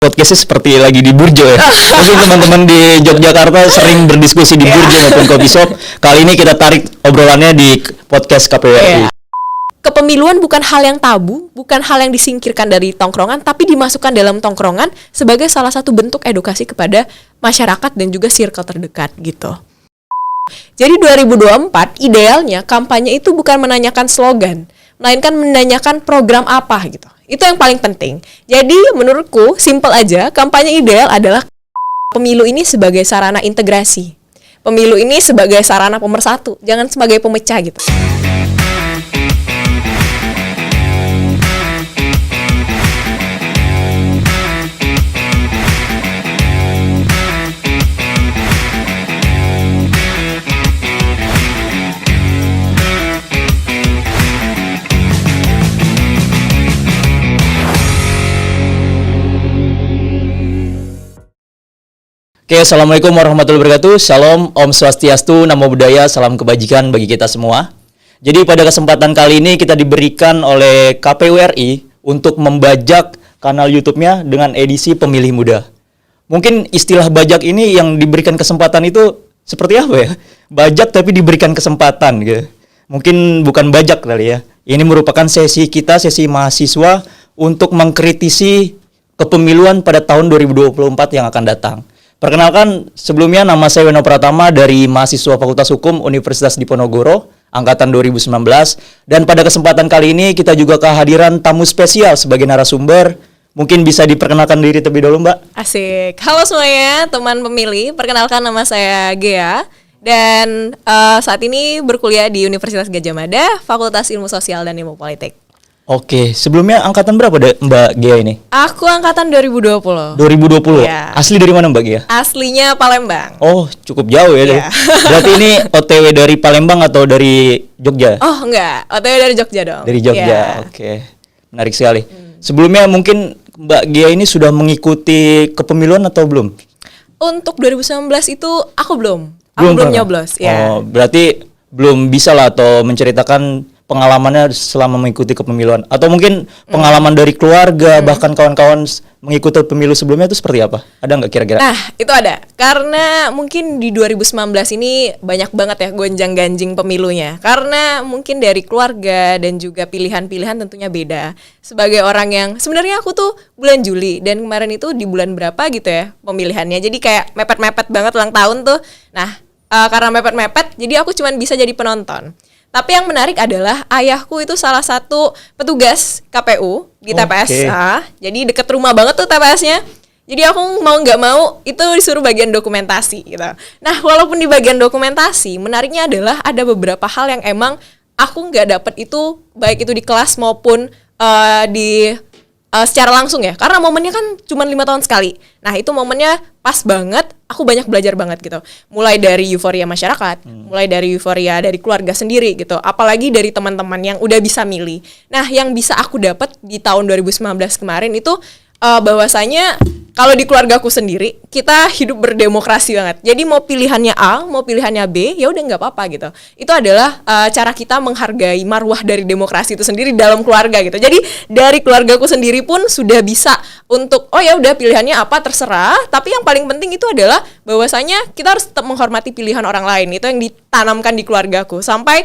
podcastnya seperti lagi di Burjo ya. Mungkin teman-teman di Yogyakarta sering berdiskusi di Burjo maupun coffee shop. Kali ini kita tarik obrolannya di podcast KPWRI. Kepemiluan bukan hal yang tabu, bukan hal yang disingkirkan dari tongkrongan, tapi dimasukkan dalam tongkrongan sebagai salah satu bentuk edukasi kepada masyarakat dan juga circle terdekat gitu. Jadi 2024 idealnya kampanye itu bukan menanyakan slogan, melainkan menanyakan program apa gitu. Itu yang paling penting. Jadi menurutku simple aja, kampanye ideal adalah pemilu ini sebagai sarana integrasi. Pemilu ini sebagai sarana pemersatu, jangan sebagai pemecah gitu. Oke, assalamualaikum warahmatullahi wabarakatuh. Shalom, Om Swastiastu, Namo Buddhaya, salam kebajikan bagi kita semua. Jadi pada kesempatan kali ini kita diberikan oleh KPWRI untuk membajak kanal YouTube-nya dengan edisi Pemilih Muda. Mungkin istilah bajak ini yang diberikan kesempatan itu seperti apa ya? Bajak tapi diberikan kesempatan gitu. Mungkin bukan bajak kali ya. Ini merupakan sesi kita, sesi mahasiswa untuk mengkritisi kepemiluan pada tahun 2024 yang akan datang. Perkenalkan, sebelumnya nama saya Weno Pratama dari mahasiswa Fakultas Hukum Universitas Diponegoro, angkatan 2019. Dan pada kesempatan kali ini kita juga kehadiran tamu spesial sebagai narasumber. Mungkin bisa diperkenalkan diri terlebih dahulu, Mbak. Asik. Halo semuanya, teman pemilih. Perkenalkan nama saya Gea. Dan saat ini berkuliah di Universitas Gadjah Mada, Fakultas Ilmu Sosial dan Ilmu Politik. Oke, sebelumnya angkatan berapa Mbak Gea ini? Aku angkatan 2020. 2020? Ya. Asli dari mana Mbak Gea? Aslinya Palembang. Oh, cukup jauh ya. Berarti ini OTW dari Palembang atau dari Jogja? Oh, enggak. OTW dari Jogja dong. Dari Jogja, Oke. Menarik sekali. Sebelumnya mungkin Mbak Gea ini sudah mengikuti kepemiluan atau belum? Untuk 2019 itu aku belum. Belum nyoblos. Ya. Oh, berarti belum bisa lah atau menceritakan pengalamannya selama mengikuti kepemiluan, atau mungkin pengalaman dari keluarga bahkan kawan-kawan mengikuti pemilu sebelumnya itu seperti apa? Ada nggak kira-kira? Nah, itu ada. Karena mungkin di 2019 ini banyak banget ya gonjang-ganjing pemilunya. Karena mungkin dari keluarga dan juga pilihan-pilihan tentunya beda. Sebagai orang yang sebenarnya aku tuh bulan Juli dan kemarin itu di bulan berapa gitu ya pemilihannya. Jadi kayak mepet-mepet banget ulang tahun tuh. Nah, karena mepet-mepet jadi aku cuma bisa jadi penonton. Tapi yang menarik adalah ayahku itu salah satu petugas KPU di TPS. Jadi deket rumah banget tuh TPS-nya. Jadi aku mau nggak mau itu disuruh bagian dokumentasi gitu. Nah, walaupun di bagian dokumentasi, menariknya adalah ada beberapa hal yang emang aku nggak dapet itu, baik itu di kelas maupun secara langsung ya. Karena momennya kan cuma 5 tahun sekali. Nah, itu momennya pas banget. Aku banyak belajar banget gitu. Mulai dari euforia masyarakat, mulai dari euforia dari keluarga sendiri gitu. Apalagi dari teman-teman yang udah bisa milih. Nah, yang bisa aku dapat di tahun 2019 kemarin itu bahwasanya kalau di keluargaku sendiri kita hidup berdemokrasi banget. Jadi mau pilihannya A, mau pilihannya B, ya udah nggak apa-apa gitu. Itu adalah cara kita menghargai marwah dari demokrasi itu sendiri dalam keluarga gitu. Jadi dari keluargaku sendiri pun sudah bisa untuk oh ya udah pilihannya apa terserah. Tapi yang paling penting itu adalah bahwasanya kita harus tetap menghormati pilihan orang lain. Itu yang ditanamkan di keluargaku sampai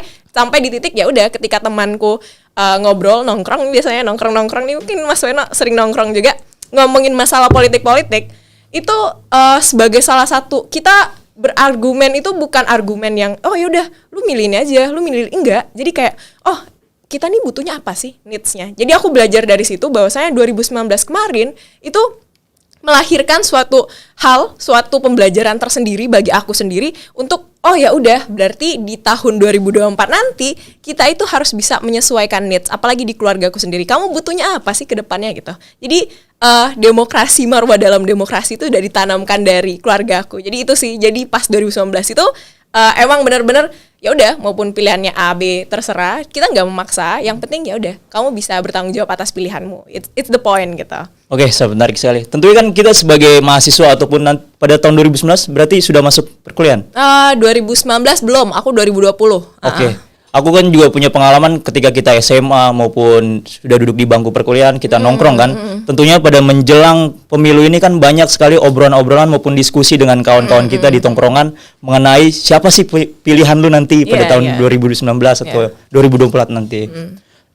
di titik ya udah ketika temanku ngobrol nongkrong, biasanya nongkrong nih mungkin Mas Weno sering nongkrong juga. Ngomongin masalah politik itu sebagai salah satu kita berargumen itu bukan argumen yang oh yaudah lu milih ini aja, lu milih enggak. Jadi kayak oh kita nih butuhnya apa sih needs-nya. Jadi aku belajar dari situ bahwasanya 2019 kemarin itu melahirkan suatu pembelajaran tersendiri bagi aku sendiri untuk oh ya udah berarti di tahun 2024 nanti kita itu harus bisa menyesuaikan needs, apalagi di keluargaku sendiri. Kamu butuhnya apa sih ke depannya gitu. Jadi demokrasi, marwah dalam demokrasi itu udah ditanamkan dari keluargaku. Jadi itu sih. Jadi pas 2019 itu emang benar-benar ya udah maupun pilihannya A, B terserah, kita nggak memaksa. Yang penting ya udah kamu bisa bertanggung jawab atas pilihanmu. It's the point gitu. Oke, menarik sekali. Tentunya kan kita sebagai mahasiswa ataupun pada tahun 2019 berarti sudah masuk perkuliahan? 2019 belum, aku 2020. Oke. aku kan juga punya pengalaman ketika kita SMA maupun sudah duduk di bangku perkuliahan, kita nongkrong kan. Tentunya pada menjelang pemilu ini kan banyak sekali obrolan-obrolan maupun diskusi dengan kawan-kawan kita di tongkrongan mengenai siapa sih pilihan lu nanti pada tahun 2019 atau 2024 nanti.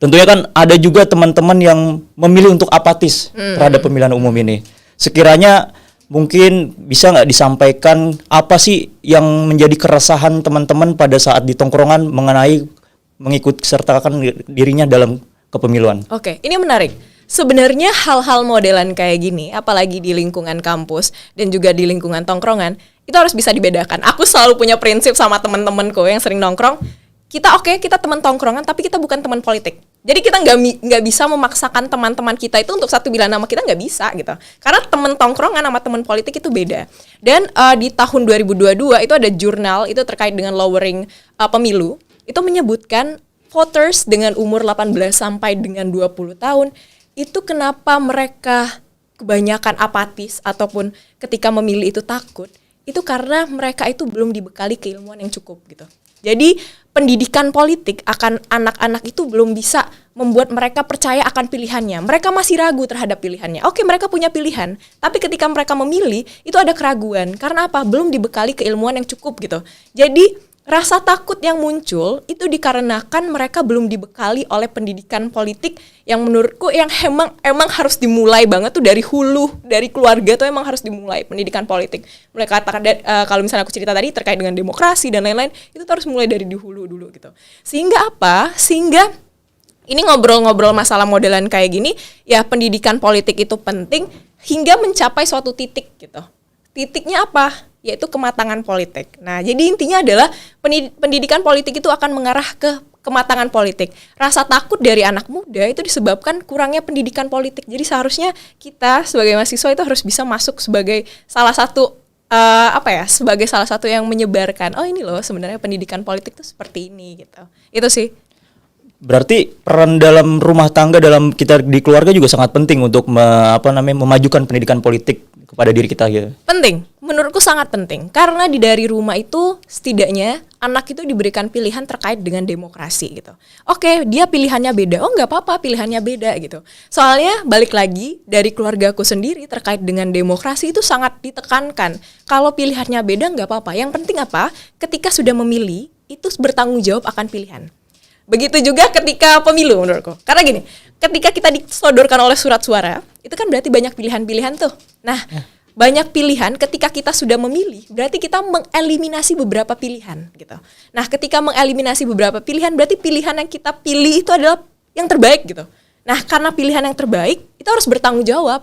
Tentunya kan ada juga teman-teman yang memilih untuk apatis terhadap pemilihan umum ini. Sekiranya mungkin bisa nggak disampaikan apa sih yang menjadi keresahan teman-teman pada saat di tongkrongan mengenai mengikut sertakan dirinya dalam kepemiluan? Oke, ini menarik. Sebenarnya hal-hal modelan kayak gini, apalagi di lingkungan kampus dan juga di lingkungan tongkrongan, itu harus bisa dibedakan. Aku selalu punya prinsip sama teman-temanku yang sering nongkrong. Kita teman tongkrongan, tapi kita bukan teman politik. Jadi kita nggak bisa memaksakan teman-teman kita itu untuk satu bilang nama kita, nggak bisa gitu. Karena teman tongkrongan sama teman politik itu beda. Dan di tahun 2022 itu ada jurnal itu terkait dengan lowering pemilu, itu menyebutkan voters dengan umur 18 sampai dengan 20 tahun itu kenapa mereka kebanyakan apatis ataupun ketika memilih itu takut, itu karena mereka itu belum dibekali keilmuan yang cukup gitu. Jadi pendidikan politik akan anak-anak itu belum bisa membuat mereka percaya akan pilihannya. Mereka masih ragu terhadap pilihannya. Oke, mereka punya pilihan, tapi ketika mereka memilih itu ada keraguan. Karena apa? Belum dibekali keilmuan yang cukup gitu. Jadi rasa takut yang muncul itu dikarenakan mereka belum dibekali oleh pendidikan politik yang menurutku yang emang harus dimulai banget tuh dari hulu, dari keluarga tuh emang harus dimulai pendidikan politik. Mulai katakan kalau misalnya aku cerita tadi terkait dengan demokrasi dan lain-lain, itu tuh harus mulai dari di hulu dulu gitu. Sehingga apa? Sehingga ini ngobrol-ngobrol masalah modelan kayak gini, ya pendidikan politik itu penting hingga mencapai suatu titik gitu. Titiknya apa? Yaitu kematangan politik. Nah, jadi intinya adalah pendidikan politik itu akan mengarah ke kematangan politik. Rasa takut dari anak muda itu disebabkan kurangnya pendidikan politik. Jadi seharusnya kita sebagai mahasiswa itu harus bisa masuk sebagai salah satu sebagai salah satu yang menyebarkan. Oh, ini loh sebenarnya pendidikan politik itu seperti ini gitu. Itu sih. Berarti peran dalam rumah tangga dalam kita di keluarga juga sangat penting untuk memajukan pendidikan politik kepada diri kita gitu. Penting, menurutku sangat penting. Karena dari rumah itu setidaknya anak itu diberikan pilihan terkait dengan demokrasi gitu. Oke, dia pilihannya beda. Oh, nggak apa-apa pilihannya beda gitu. Soalnya balik lagi dari keluargaku sendiri terkait dengan demokrasi itu sangat ditekankan. Kalau pilihannya beda nggak apa-apa. Yang penting apa? Ketika sudah memilih itu bertanggung jawab akan pilihan. Begitu juga ketika pemilu menurutku. Karena gini, ketika kita disodorkan oleh surat suara, itu kan berarti banyak pilihan-pilihan tuh. Nah, banyak pilihan ketika kita sudah memilih, berarti kita mengeliminasi beberapa pilihan gitu. Nah, ketika mengeliminasi beberapa pilihan, berarti pilihan yang kita pilih itu adalah yang terbaik gitu. Nah, karena pilihan yang terbaik, itu harus bertanggung jawab.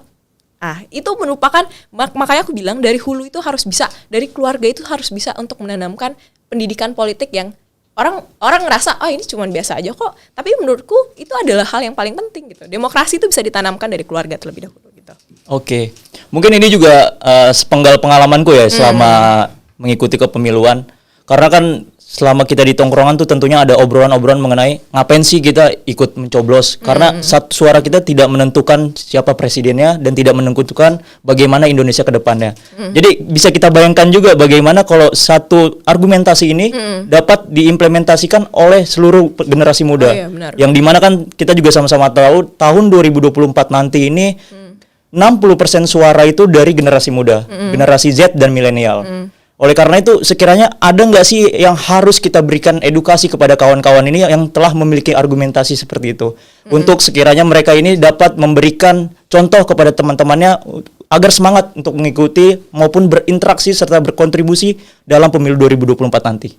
Ah, itu merupakan, makanya aku bilang dari hulu itu harus bisa, dari keluarga itu harus bisa untuk menanamkan pendidikan politik yang orang ngerasa ini cuma biasa aja kok, tapi menurutku itu adalah hal yang paling penting gitu. Demokrasi itu bisa ditanamkan dari keluarga terlebih dahulu gitu. Oke. Mungkin ini juga sepenggal pengalamanku ya selama mengikuti kepemiluan. Karena kan selama kita di tongkrongan tuh tentunya ada obrolan-obrolan mengenai ngapain sih kita ikut mencoblos. Karena suara kita tidak menentukan siapa presidennya dan tidak menentukan bagaimana Indonesia ke depannya. Jadi bisa kita bayangkan juga bagaimana kalau satu argumentasi ini dapat diimplementasikan oleh seluruh generasi muda. Oh, iya, benar. Yang dimana kan kita juga sama-sama tahu tahun 2024 nanti ini 60% suara itu dari generasi muda, generasi Z dan milenial. Oleh karena itu, sekiranya ada nggak sih yang harus kita berikan edukasi kepada kawan-kawan ini yang telah memiliki argumentasi seperti itu, untuk sekiranya mereka ini dapat memberikan contoh kepada teman-temannya agar semangat untuk mengikuti maupun berinteraksi serta berkontribusi dalam pemilu 2024 nanti.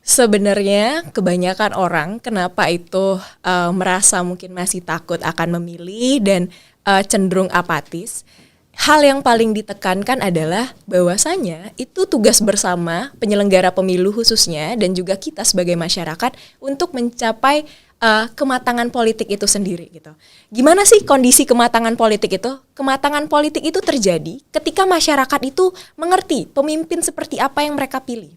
Sebenarnya kebanyakan orang kenapa itu merasa mungkin masih takut akan memilih dan cenderung apatis. Hal yang paling ditekankan adalah bahwasanya itu tugas bersama penyelenggara pemilu khususnya dan juga kita sebagai masyarakat untuk mencapai kematangan politik itu sendiri gitu. Gimana sih kondisi kematangan politik itu? Kematangan politik itu terjadi ketika masyarakat itu mengerti pemimpin seperti apa yang mereka pilih.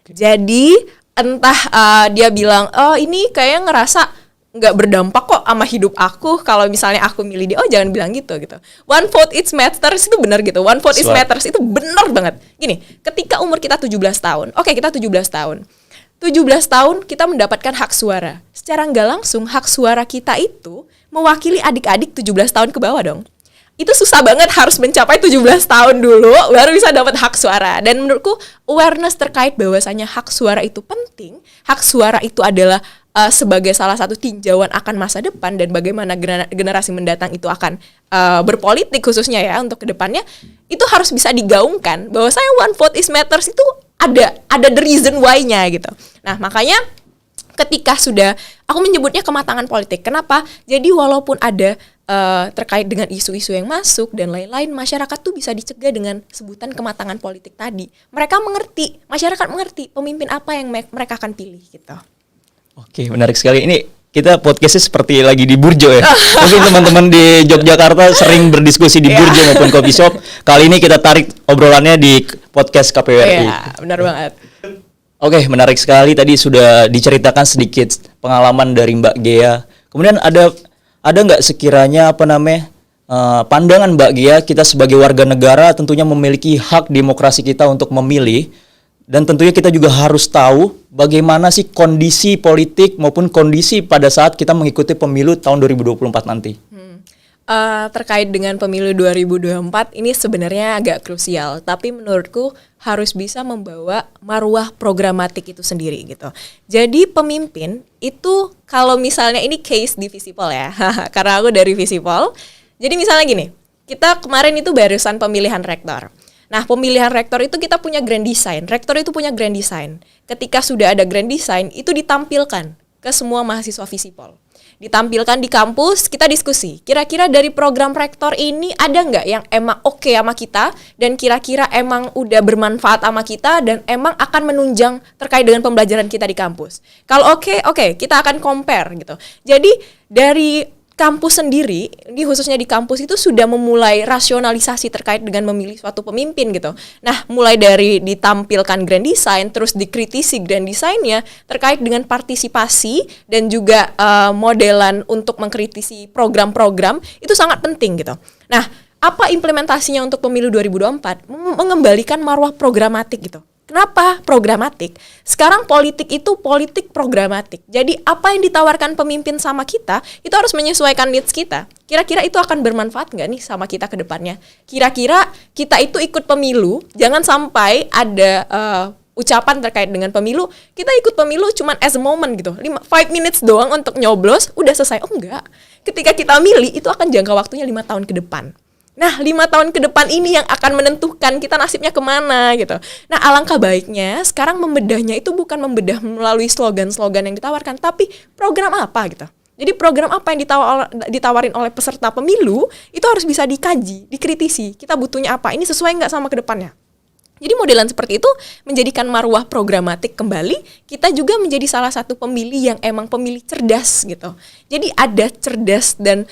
Jadi entah dia bilang, oh ini kayak ngerasa nggak berdampak kok sama hidup aku kalau misalnya aku milih dia, oh jangan bilang gitu. One vote it matters itu benar gitu. One vote it matters itu benar banget. Gini, ketika umur kita 17 tahun, oke kita 17 tahun. 17 tahun kita mendapatkan hak suara. Secara nggak langsung hak suara kita itu mewakili adik-adik 17 tahun ke bawah dong. Itu susah banget, harus mencapai 17 tahun dulu baru bisa dapat hak suara. Dan menurutku awareness terkait bahwasanya hak suara itu penting, hak suara itu adalah sebagai salah satu tinjauan akan masa depan dan bagaimana generasi mendatang itu akan berpolitik khususnya ya untuk kedepannya, itu harus bisa digaungkan bahwasanya one vote is matters itu ada the reason why-nya gitu. Nah, makanya ketika sudah, aku menyebutnya kematangan politik. Kenapa? Jadi walaupun ada terkait dengan isu-isu yang masuk dan lain-lain, masyarakat tuh bisa dicegah dengan sebutan kematangan politik tadi. Mereka mengerti, masyarakat mengerti pemimpin apa yang mereka akan pilih gitu. Oke, menarik sekali. Ini kita podcastnya seperti lagi di Burjo ya. Mungkin teman-teman di Yogyakarta sering berdiskusi di Burjo maupun coffee shop. Kali ini kita tarik obrolannya di podcast KPWRI. Iya, benar banget. Oke, menarik sekali. Tadi sudah diceritakan sedikit pengalaman dari Mbak Ghea. Kemudian ada nggak sekiranya pandangan Mbak Ghea, kita sebagai warga negara tentunya memiliki hak demokrasi kita untuk memilih, dan tentunya kita juga harus tahu bagaimana sih kondisi politik maupun kondisi pada saat kita mengikuti pemilu tahun 2024 nanti. Terkait dengan pemilu 2024 ini sebenarnya agak krusial, tapi menurutku harus bisa membawa marwah programatik itu sendiri gitu. Jadi pemimpin itu, kalau misalnya ini case di Visipol ya, karena aku dari Visipol. Jadi misalnya gini, kita kemarin itu barusan pemilihan rektor. Nah, pemilihan rektor itu kita punya grand design. Rektor itu punya grand design. Ketika sudah ada grand design, itu ditampilkan ke semua mahasiswa Visipol. Ditampilkan di kampus, kita diskusi. Kira-kira dari program rektor ini ada nggak yang emang oke sama kita, dan kira-kira emang udah bermanfaat sama kita, dan emang akan menunjang terkait dengan pembelajaran kita di kampus. Kalau oke, kita akan compare gitu. Jadi dari kampus sendiri, khususnya di kampus itu sudah memulai rasionalisasi terkait dengan memilih suatu pemimpin gitu. Nah, mulai dari ditampilkan grand design, terus dikritisi grand design-nya terkait dengan partisipasi dan juga modelan untuk mengkritisi program-program, itu sangat penting gitu. Nah, apa implementasinya untuk pemilu 2024? Mengembalikan marwah programatik gitu. Kenapa programatik? Sekarang politik itu politik programatik. Jadi apa yang ditawarkan pemimpin sama kita, itu harus menyesuaikan needs kita. Kira-kira itu akan bermanfaat nggak nih sama kita ke depannya? Kira-kira kita itu ikut pemilu, jangan sampai ada ucapan terkait dengan pemilu, kita ikut pemilu cuman as a moment gitu. 5 minutes doang untuk nyoblos, udah selesai. Oh enggak. Ketika kita milih, itu akan jangka waktunya 5 tahun ke depan. Nah, 5 tahun ke depan ini yang akan menentukan kita nasibnya kemana gitu. Nah, alangkah baiknya sekarang membedahnya itu bukan membedah melalui slogan-slogan yang ditawarkan, tapi program apa gitu. Jadi program apa yang ditawarin oleh peserta pemilu itu harus bisa dikaji, dikritisi. Kita butuhnya apa? Ini sesuai nggak sama ke depannya? Jadi modelan seperti itu menjadikan marwah programatik kembali. Kita juga menjadi salah satu pemilih yang emang pemilih cerdas gitu. Jadi ada cerdas dan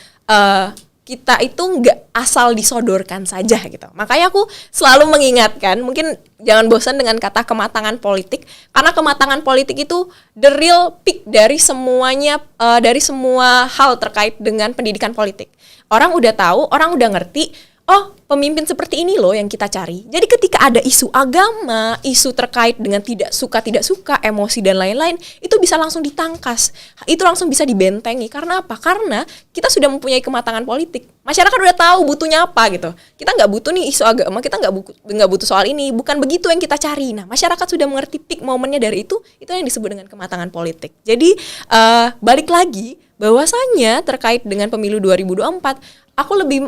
kita itu nggak asal disodorkan saja gitu. Makanya aku selalu mengingatkan, mungkin jangan bosan dengan kata kematangan politik, karena kematangan politik itu the real peak dari semuanya, dari semua hal terkait dengan pendidikan politik. Orang udah tahu, orang udah ngerti, oh pemimpin seperti ini loh yang kita cari. Jadi ketika ada isu agama, isu terkait dengan tidak suka, emosi dan lain-lain, itu bisa langsung ditangkas. Itu langsung bisa dibentengi. Karena apa? Karena kita sudah mempunyai kematangan politik. Masyarakat udah tahu butuhnya apa gitu. Kita nggak butuh nih isu agama, kita nggak butuh soal ini. Bukan begitu yang kita cari. Nah, masyarakat sudah mengerti peak momennya dari itu yang disebut dengan kematangan politik. Jadi balik lagi, bahwasanya terkait dengan pemilu 2024, aku lebih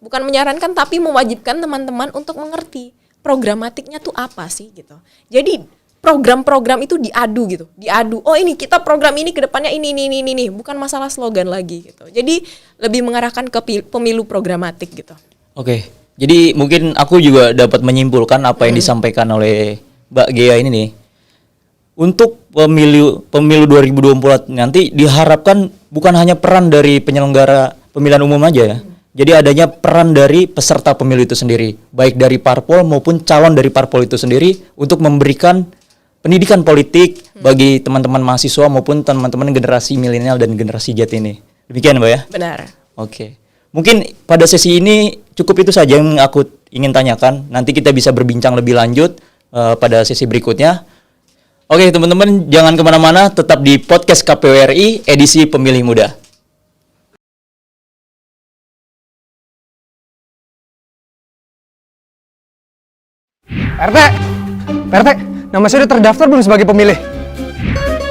bukan menyarankan tapi mewajibkan teman-teman untuk mengerti programatiknya tuh apa sih gitu. Jadi program-program itu diadu gitu, oh ini kita program ini ke depannya ini, bukan masalah slogan lagi gitu. Jadi lebih mengarahkan ke pemilu programatik gitu. Oke, jadi mungkin aku juga dapat menyimpulkan apa yang disampaikan oleh Mbak Ghea ini nih. Untuk pemilu 2024 nanti diharapkan bukan hanya peran dari penyelenggara pemilihan umum aja ya. Jadi adanya peran dari peserta pemilu itu sendiri, baik dari parpol maupun calon dari parpol itu sendiri, untuk memberikan pendidikan politik bagi teman-teman mahasiswa maupun teman-teman generasi milenial dan generasi Z ini. Demikian, Mbak ya? Benar. Oke. Mungkin pada sesi ini cukup itu saja yang aku ingin tanyakan. Nanti kita bisa berbincang lebih lanjut pada sesi berikutnya. Oke teman-teman, jangan kemana-mana, tetap di podcast KPU RI edisi Pemilih Muda. RT, RT, nama saya udah terdaftar belum sebagai pemilih?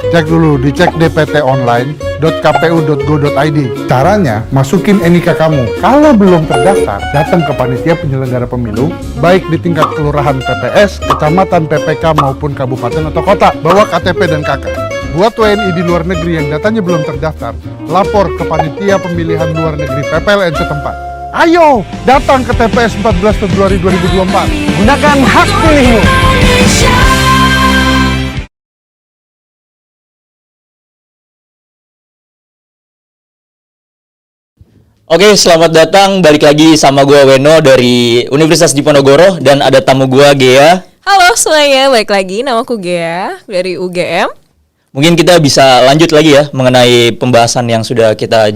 Cek dulu, dicek dptonline.kpu.go.id. Caranya, masukin NIK kamu. Kalau belum terdaftar, datang ke panitia penyelenggara pemilu, baik di tingkat kelurahan PPS, kecamatan PPK maupun kabupaten atau kota. Bawa KTP dan KK. Buat WNI di luar negeri yang datanya belum terdaftar, lapor ke panitia pemilihan luar negeri PPLN setempat. Ayo, datang ke TPS 14 Februari 2024. Gunakan hak pilihmu. Oke, selamat datang. Balik lagi sama gue Weno dari Universitas Diponegoro dan ada tamu gue Gea. Halo semuanya, balik lagi. Namaku Gea dari UGM. Mungkin kita bisa lanjut lagi ya mengenai pembahasan yang sudah kita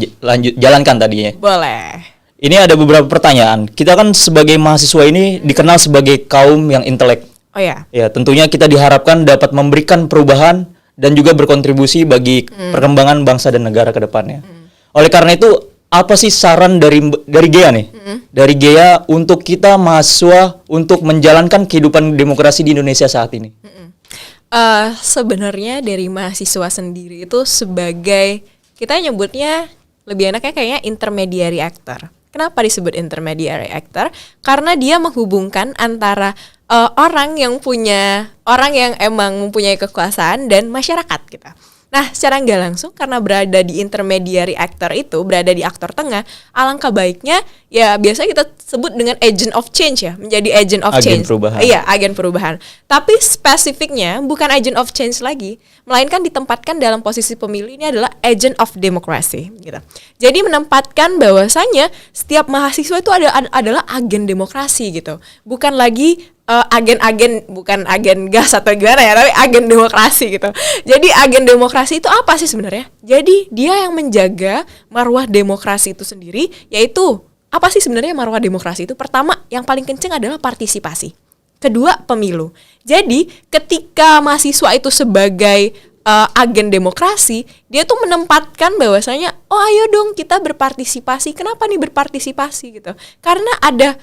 jalankan tadinya. Boleh. Ini ada beberapa pertanyaan. Kita kan sebagai mahasiswa ini dikenal sebagai kaum yang intelek. Oh ya. Ya, tentunya kita diharapkan dapat memberikan perubahan dan juga berkontribusi bagi perkembangan bangsa dan negara ke depannya. Oleh karena itu, apa sih saran dari Gea nih? Dari Gea untuk kita mahasiswa untuk menjalankan kehidupan demokrasi di Indonesia saat ini? Sebenarnya dari mahasiswa sendiri itu sebagai, kita nyebutnya lebih enaknya kayaknya intermediary actor. Kenapa disebut intermediary actor? Karena dia menghubungkan antara orang yang emang mempunyai kekuasaan dan masyarakat gitu. Nah, secara nggak langsung karena berada di intermediary actor itu, berada di aktor tengah, alangkah baiknya ya biasa kita sebut dengan agent of change ya, menjadi agent of change. Perubahan. Iya, agen perubahan. Tapi spesifiknya bukan agent of change lagi, melainkan ditempatkan dalam posisi pemilih ini adalah agent of democracy gitu. Jadi menempatkan bahwasanya setiap mahasiswa itu adalah agen demokrasi gitu. Bukan lagi bukan agen gas atau gimana ya, tapi agen demokrasi gitu. Jadi agen demokrasi itu apa sih sebenarnya? Jadi dia yang menjaga marwah demokrasi itu sendiri, yaitu apa sih sebenarnya marwah demokrasi itu? Pertama, yang paling kenceng adalah partisipasi. Kedua, pemilu. Jadi ketika mahasiswa itu sebagai agen demokrasi, dia tuh menempatkan bahwasanya, oh ayo dong kita berpartisipasi. Kenapa nih berpartisipasi gitu? Karena ada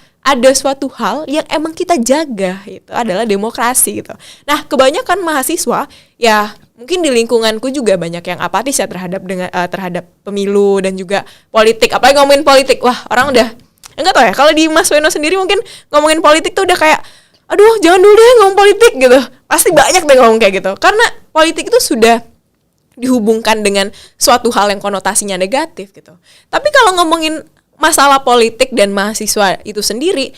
suatu hal yang emang kita jaga, itu adalah demokrasi gitu. Nah, kebanyakan mahasiswa ya mungkin di lingkunganku juga banyak yang apatis ya terhadap pemilu dan juga politik. Apalagi ngomongin politik, wah orang udah enggak tahu ya. Kalau di Mas Weno sendiri mungkin ngomongin politik tuh udah kayak, aduh jangan dulu deh ngomong politik gitu. Pasti banyak deh ngomong kayak gitu. Karena politik itu sudah dihubungkan dengan suatu hal yang konotasinya negatif gitu. Tapi kalau ngomongin masalah politik dan mahasiswa itu sendiri,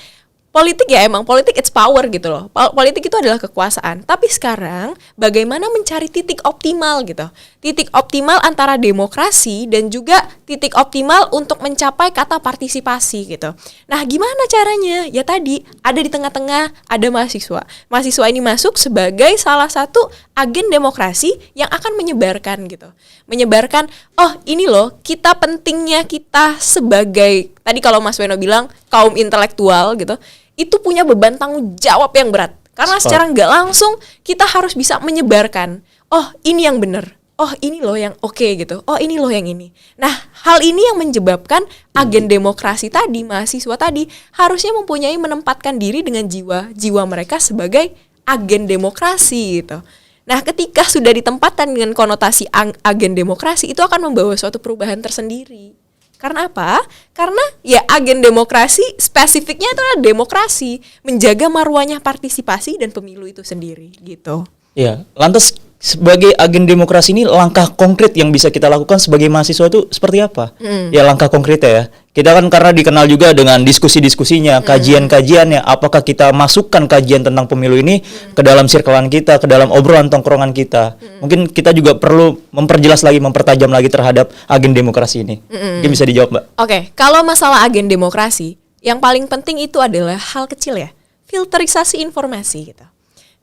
politik ya emang politik it's power gitu loh. Politik itu adalah kekuasaan. Tapi sekarang bagaimana mencari titik optimal gitu. Titik optimal antara demokrasi dan juga titik optimal untuk mencapai kata partisipasi gitu. Nah, gimana caranya? Ya tadi ada di tengah-tengah ada mahasiswa. Mahasiswa ini masuk sebagai salah satu agen demokrasi yang akan menyebarkan gitu. Menyebarkan, oh ini loh, pentingnya kita sebagai, tadi kalau Mas Weno bilang kaum intelektual gitu, itu punya beban tanggung jawab yang berat. Karena secara nggak langsung kita harus bisa menyebarkan, oh ini yang benar, oh ini loh yang oke gitu, oh ini loh yang ini. Nah, hal ini yang menyebabkan agen demokrasi tadi, mahasiswa tadi, harusnya menempatkan diri dengan jiwa mereka sebagai agen demokrasi gitu. Nah, ketika sudah ditempatkan dengan konotasi agen demokrasi, itu akan membawa suatu perubahan tersendiri. Karena apa? Karena ya agen demokrasi spesifiknya itu adalah demokrasi, menjaga marwahnya partisipasi dan pemilu itu sendiri gitu. Ya, lantas sebagai agen demokrasi ini langkah konkret yang bisa kita lakukan sebagai mahasiswa itu seperti apa? Ya langkah konkretnya ya. Kita kan karena dikenal juga dengan diskusi-diskusinya, kajian-kajiannya. Apakah kita masukkan kajian tentang pemilu ini ke dalam sirkelan kita, ke dalam obrolan tongkrongan kita? Mungkin kita juga perlu memperjelas lagi, mempertajam lagi terhadap agen demokrasi ini. Mungkin bisa dijawab, Mbak. Oke, kalau masalah agen demokrasi, yang paling penting itu adalah hal kecil ya, filterisasi informasi gitu.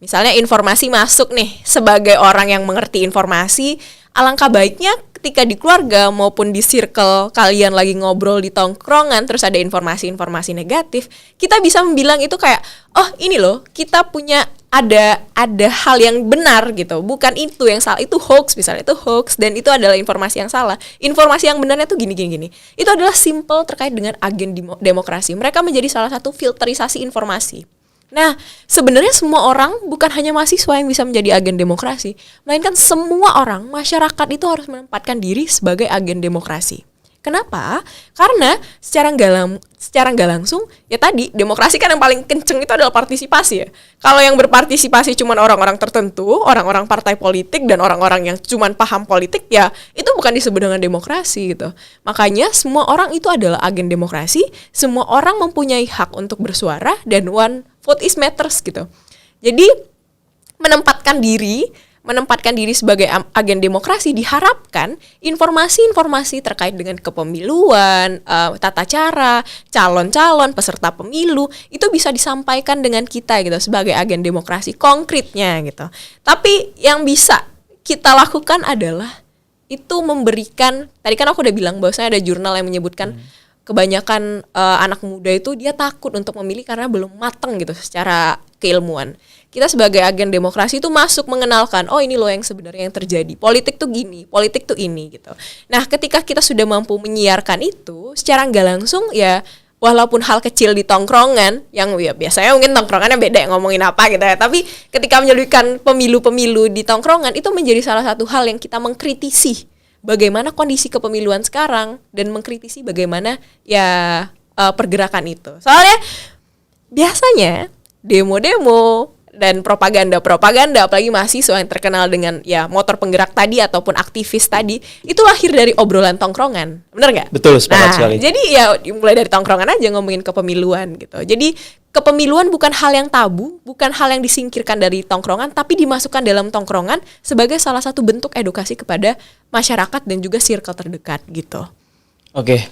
Misalnya informasi masuk nih, sebagai orang yang mengerti informasi, alangkah baiknya ketika di keluarga maupun di circle kalian lagi ngobrol di tongkrongan terus ada informasi-informasi negatif, kita bisa bilang itu kayak, oh ini loh kita punya ada hal yang benar gitu, bukan itu yang salah, itu hoax misalnya, itu hoax dan itu adalah informasi yang salah. Informasi yang benarnya tuh gini. Itu adalah simple terkait dengan agen demokrasi. Mereka menjadi salah satu filterisasi informasi. Nah, sebenarnya semua orang, bukan hanya mahasiswa yang bisa menjadi agen demokrasi, melainkan semua orang, masyarakat itu harus menempatkan diri sebagai agen demokrasi. Kenapa? Karena secara nggak langsung, ya tadi, demokrasi kan yang paling kenceng itu adalah partisipasi ya. Kalau yang berpartisipasi cuma orang-orang tertentu, orang-orang partai politik dan orang-orang yang cuma paham politik, ya itu bukan disebut dengan demokrasi gitu. Makanya semua orang itu adalah agen demokrasi, semua orang mempunyai hak untuk bersuara, dan one vote is matters gitu. Jadi menempatkan diri sebagai agen demokrasi, diharapkan informasi-informasi terkait dengan kepemiluan, tata cara, calon-calon, peserta pemilu, itu bisa disampaikan dengan kita gitu sebagai agen demokrasi konkretnya gitu. Tapi yang bisa kita lakukan adalah itu memberikan, tadi kan aku udah bilang bahwasanya ada jurnal yang menyebutkan kebanyakan anak muda itu dia takut untuk memilih karena belum matang gitu secara keilmuan. Kita sebagai agen demokrasi itu masuk mengenalkan, oh ini loh yang sebenarnya yang terjadi. Politik tuh gini, politik tuh ini gitu. Nah, ketika kita sudah mampu menyiarkan itu, secara nggak langsung ya, walaupun hal kecil di tongkrongan, yang ya biasanya mungkin tongkrongannya beda ngomongin apa gitu ya, tapi ketika menyelidikkan pemilu-pemilu di tongkrongan, itu menjadi salah satu hal yang kita mengkritisi bagaimana kondisi kepemiluan sekarang dan mengkritisi bagaimana ya pergerakan itu. Soalnya biasanya demo-demo dan propaganda, apalagi mahasiswa yang terkenal dengan ya motor penggerak tadi ataupun aktivis tadi, itu lahir dari obrolan tongkrongan, bener nggak? Betul, sepakat sekali. Jadi ya mulai dari tongkrongan aja ngomongin kepemiluan gitu. Jadi kepemiluan bukan hal yang tabu, bukan hal yang disingkirkan dari tongkrongan, tapi dimasukkan dalam tongkrongan sebagai salah satu bentuk edukasi kepada masyarakat dan juga circle terdekat gitu. Oke.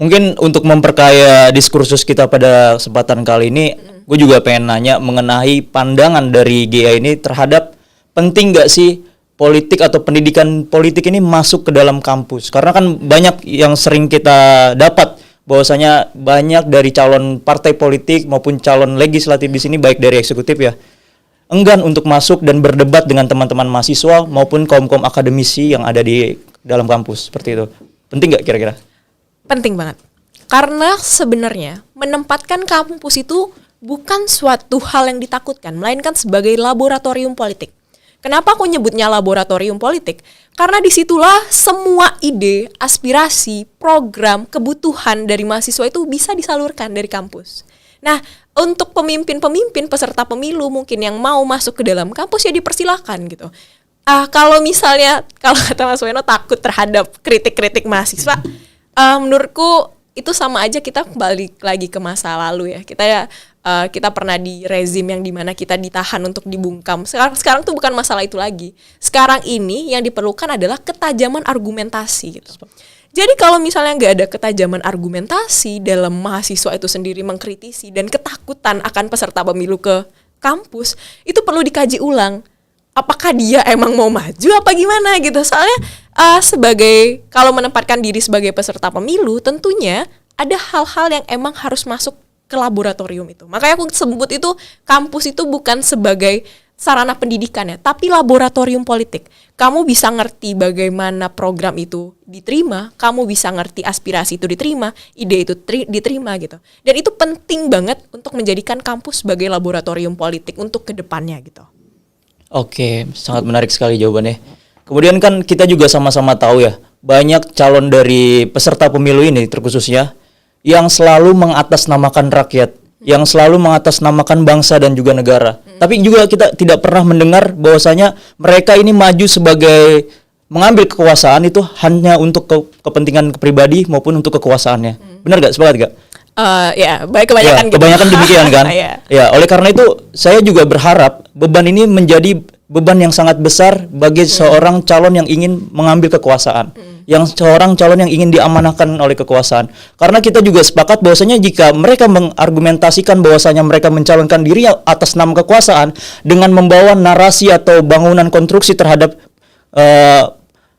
Mungkin untuk memperkaya diskursus kita pada kesempatan kali ini, gue juga pengen nanya mengenai pandangan dari GA ini terhadap penting gak sih politik atau pendidikan politik ini masuk ke dalam kampus. Karena kan banyak yang sering kita dapat bahwasanya banyak dari calon partai politik maupun calon legislatif di sini, baik dari eksekutif ya, enggan untuk masuk dan berdebat dengan teman-teman mahasiswa maupun kaum-kaum akademisi yang ada di dalam kampus, seperti itu. Penting gak kira-kira? Penting banget. Karena sebenarnya menempatkan kampus itu bukan suatu hal yang ditakutkan, melainkan sebagai laboratorium politik. Kenapa aku nyebutnya laboratorium politik? Karena disitulah semua ide, aspirasi, program, kebutuhan dari mahasiswa itu bisa disalurkan dari kampus. Nah, untuk pemimpin-pemimpin peserta pemilu mungkin yang mau masuk ke dalam kampus ya dipersilahkan gitu. Kalau misalnya, kalau kata Mas Weno takut terhadap kritik-kritik mahasiswa, menurutku itu sama aja kita balik lagi ke masa lalu ya. Kita pernah di rezim yang dimana kita ditahan untuk dibungkam. Sekarang tuh bukan masalah itu lagi. Sekarang ini yang diperlukan adalah ketajaman argumentasi gitu. Jadi kalau misalnya nggak ada ketajaman argumentasi dalam mahasiswa itu sendiri mengkritisi dan ketakutan akan peserta pemilu ke kampus, itu perlu dikaji ulang. Apakah dia emang mau maju apa gimana gitu. Soalnya sebagai, kalau menempatkan diri sebagai peserta pemilu, tentunya ada hal-hal yang emang harus masuk ke laboratorium itu. Makanya aku sebut itu kampus itu bukan sebagai sarana pendidikan ya, tapi laboratorium politik. Kamu bisa ngerti bagaimana program itu diterima, kamu bisa ngerti aspirasi itu diterima, ide itu diterima gitu. Dan itu penting banget untuk menjadikan kampus sebagai laboratorium politik untuk kedepannya gitu. Oke, sangat menarik sekali jawabannya. Kemudian kan kita juga sama-sama tahu ya, banyak calon dari peserta pemilu ini terkhususnya yang selalu mengatasnamakan rakyat, yang selalu mengatasnamakan bangsa dan juga negara. Tapi juga kita tidak pernah mendengar bahwasanya mereka ini maju sebagai mengambil kekuasaan itu hanya untuk kepentingan pribadi maupun untuk kekuasaannya. Benar gak? Sepakat gak? Ya, baik kebanyakan ya, kebanyakan demikian kan. Ya, oleh karena itu saya juga berharap beban ini menjadi beban yang sangat besar bagi seorang calon yang ingin mengambil kekuasaan, yang seorang calon yang ingin diamanahkan oleh kekuasaan. Karena kita juga sepakat bahwasanya jika mereka mengargumentasikan bahwasanya mereka mencalonkan diri atas nama kekuasaan dengan membawa narasi atau bangunan konstruksi terhadap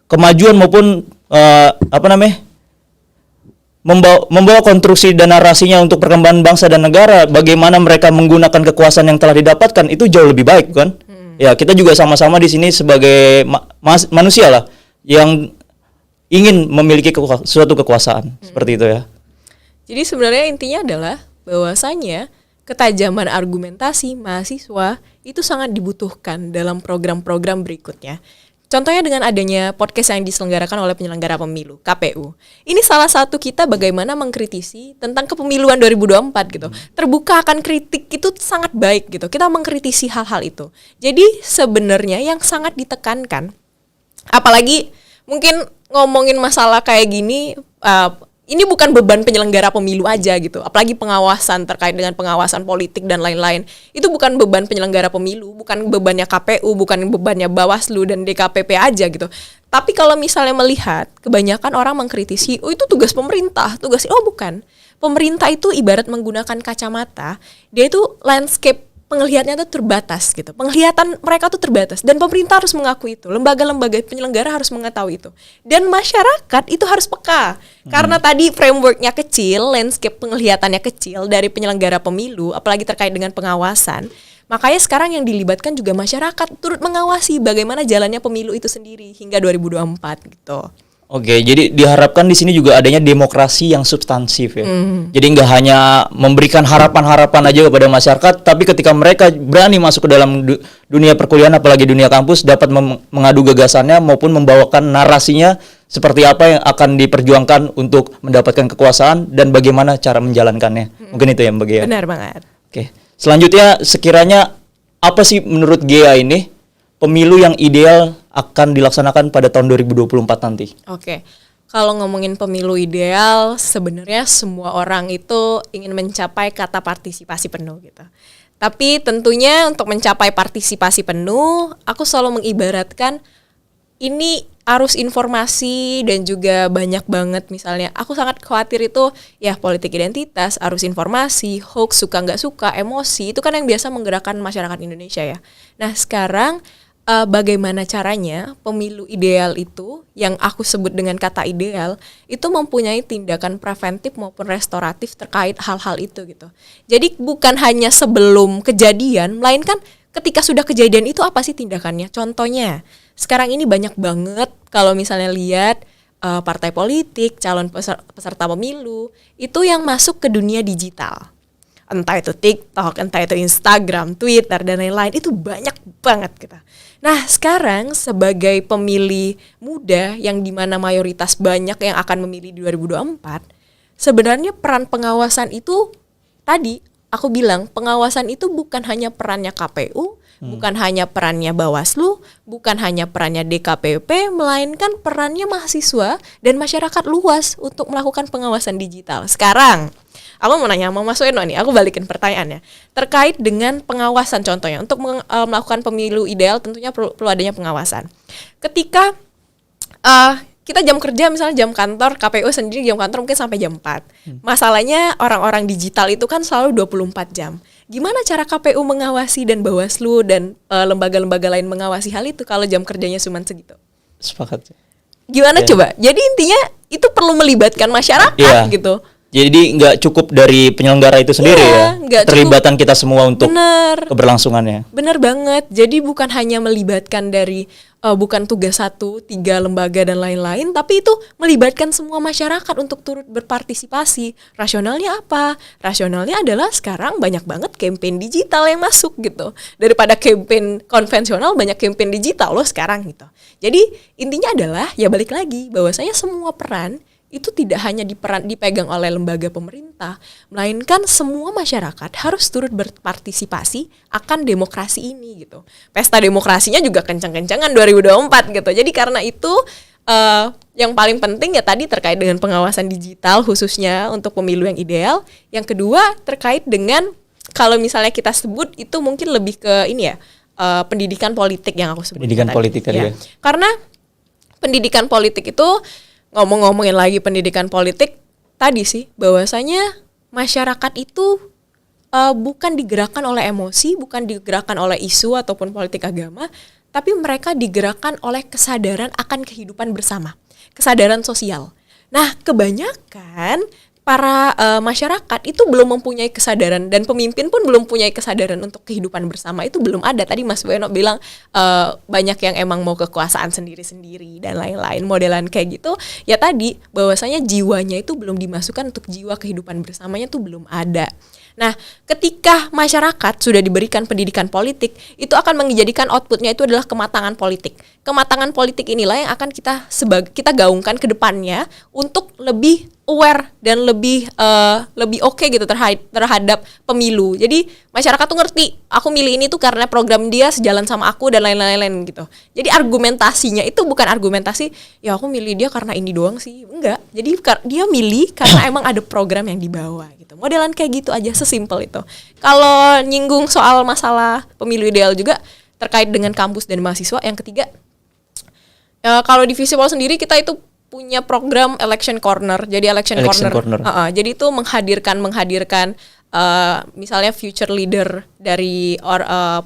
kemajuan maupun membawa konstruksi dan narasinya untuk perkembangan bangsa dan negara, bagaimana mereka menggunakan kekuasaan yang telah didapatkan itu jauh lebih baik kan. Ya, kita juga sama-sama di sini sebagai manusia lah yang ingin memiliki suatu kekuasaan seperti itu ya. Jadi sebenarnya intinya adalah bahwasanya ketajaman argumentasi mahasiswa itu sangat dibutuhkan dalam program-program berikutnya. Contohnya dengan adanya podcast yang diselenggarakan oleh penyelenggara pemilu, KPU. Ini salah satu kita bagaimana mengkritisi tentang kepemiluan 2024 gitu. Terbuka akan kritik itu sangat baik gitu. Kita mengkritisi hal-hal itu. Jadi sebenarnya yang sangat ditekankan, apalagi mungkin ngomongin masalah kayak gini, ini bukan beban penyelenggara pemilu aja gitu. Apalagi pengawasan terkait dengan pengawasan politik dan lain-lain. Itu bukan beban penyelenggara pemilu, bukan bebannya KPU, bukan bebannya Bawaslu dan DKPP aja gitu. Tapi kalau misalnya melihat, kebanyakan orang mengkritisi, oh itu tugas pemerintah, bukan. Pemerintah itu ibarat menggunakan kacamata, dia itu landscape penglihatannya tuh terbatas gitu. Penglihatan mereka tuh terbatas dan pemerintah harus mengakui itu. Lembaga-lembaga penyelenggara harus mengetahui itu. Dan masyarakat itu harus peka. Karena tadi frameworknya kecil, landscape penglihatannya kecil dari penyelenggara pemilu, apalagi terkait dengan pengawasan. Makanya sekarang yang dilibatkan juga masyarakat turut mengawasi bagaimana jalannya pemilu itu sendiri hingga 2024 gitu. Oke, jadi diharapkan di sini juga adanya demokrasi yang substansif ya. Jadi nggak hanya memberikan harapan-harapan aja kepada masyarakat, tapi ketika mereka berani masuk ke dalam dunia perkuliahan, apalagi dunia kampus, dapat mengadu gagasannya maupun membawakan narasinya seperti apa yang akan diperjuangkan untuk mendapatkan kekuasaan dan bagaimana cara menjalankannya. Mungkin itu ya Mbak Gea. Benar banget. Oke, selanjutnya sekiranya apa sih menurut Gea ini pemilu yang ideal akan dilaksanakan pada tahun 2024 nanti? Oke. Kalau ngomongin pemilu ideal, sebenarnya semua orang itu ingin mencapai kata partisipasi penuh gitu. Tapi tentunya untuk mencapai partisipasi penuh, aku selalu mengibaratkan ini arus informasi dan juga banyak banget misalnya. Aku sangat khawatir itu ya politik identitas, arus informasi, hoax, suka nggak suka, emosi, itu kan yang biasa menggerakkan masyarakat Indonesia ya. Nah sekarang bagaimana caranya pemilu ideal itu yang aku sebut dengan kata ideal itu mempunyai tindakan preventif maupun restoratif terkait hal-hal itu gitu. Jadi bukan hanya sebelum kejadian, melainkan ketika sudah kejadian itu apa sih tindakannya? Contohnya sekarang ini banyak banget kalau misalnya lihat partai politik, calon peserta pemilu itu yang masuk ke dunia digital. Entah itu TikTok, entah itu Instagram, Twitter, dan lain-lain, itu banyak banget gitu. Nah sekarang sebagai pemilih muda yang dimana mayoritas banyak yang akan memilih di 2024, sebenarnya peran pengawasan itu tadi aku bilang pengawasan itu bukan hanya perannya KPU, bukan hanya perannya Bawaslu, bukan hanya perannya DKPP, melainkan perannya mahasiswa dan masyarakat luas untuk melakukan pengawasan digital. Sekarang aku mau nanya sama Mas Weno nih, aku balikin pertanyaannya. Terkait dengan pengawasan contohnya, untuk melakukan pemilu ideal tentunya perlu adanya pengawasan. Ketika kita jam kerja misalnya jam kantor, KPU sendiri jam kantor mungkin sampai jam 4. Masalahnya orang-orang digital itu kan selalu 24 jam. Gimana cara KPU mengawasi dan Bawaslu dan lembaga-lembaga lain mengawasi hal itu kalau jam kerjanya cuma segitu? Sepakat. Gimana coba? Jadi intinya itu perlu melibatkan masyarakat gitu. Jadi nggak cukup dari penyelenggara itu sendiri ya, terlibatan kita semua untuk keberlangsungannya. Bener banget. Jadi bukan hanya melibatkan dari bukan tugas 1, 3 lembaga dan lain-lain, tapi itu melibatkan semua masyarakat untuk turut berpartisipasi. Rasionalnya apa? Rasionalnya adalah sekarang banyak banget campaign digital yang masuk gitu. Daripada campaign konvensional banyak campaign digital loh sekarang gitu. Jadi intinya adalah ya balik lagi bahwasanya semua peran itu tidak hanya dipegang oleh lembaga pemerintah, melainkan semua masyarakat harus turut berpartisipasi akan demokrasi ini gitu. Pesta demokrasinya juga kencang-kencangan 2024 gitu. Jadi karena itu yang paling penting ya tadi terkait dengan pengawasan digital khususnya untuk pemilu yang ideal. Yang kedua terkait dengan kalau misalnya kita sebut itu mungkin lebih ke ini ya pendidikan politik yang aku sebut. Pendidikan politik tadi ya. Karena pendidikan politik itu ngomongin lagi pendidikan politik tadi sih bahwasanya masyarakat itu bukan digerakkan oleh emosi, bukan digerakkan oleh isu ataupun politik agama, tapi mereka digerakkan oleh kesadaran akan kehidupan bersama, kesadaran sosial. Nah, kebanyakan para masyarakat itu belum mempunyai kesadaran dan pemimpin pun belum punya kesadaran untuk kehidupan bersama itu belum ada. Tadi Mas Bueno bilang banyak yang emang mau kekuasaan sendiri-sendiri dan lain-lain modelan kayak gitu. Ya tadi bahwasanya jiwanya itu belum dimasukkan untuk jiwa kehidupan bersamanya tuh belum ada. Nah, ketika masyarakat sudah diberikan pendidikan politik, itu akan menjadikan outputnya itu adalah kematangan politik. Kematangan politik inilah yang akan kita gaungkan ke depannya untuk lebih aware dan lebih oke gitu terhadap pemilu. Jadi masyarakat tuh ngerti, aku milih ini tuh karena program dia sejalan sama aku dan lain-lain gitu. Jadi argumentasinya itu bukan argumentasi, ya aku milih dia karena ini doang sih. Enggak. Jadi dia milih karena emang ada program yang dibawa gitu. Modelan kayak gitu aja, sesimpel itu. Kalau nyinggung soal masalah pemilu ideal juga terkait dengan kampus dan mahasiswa, yang ketiga, kalau di Visipol sendiri kita itu punya program election corner. Jadi election corner. Jadi itu menghadirkan misalnya future leader dari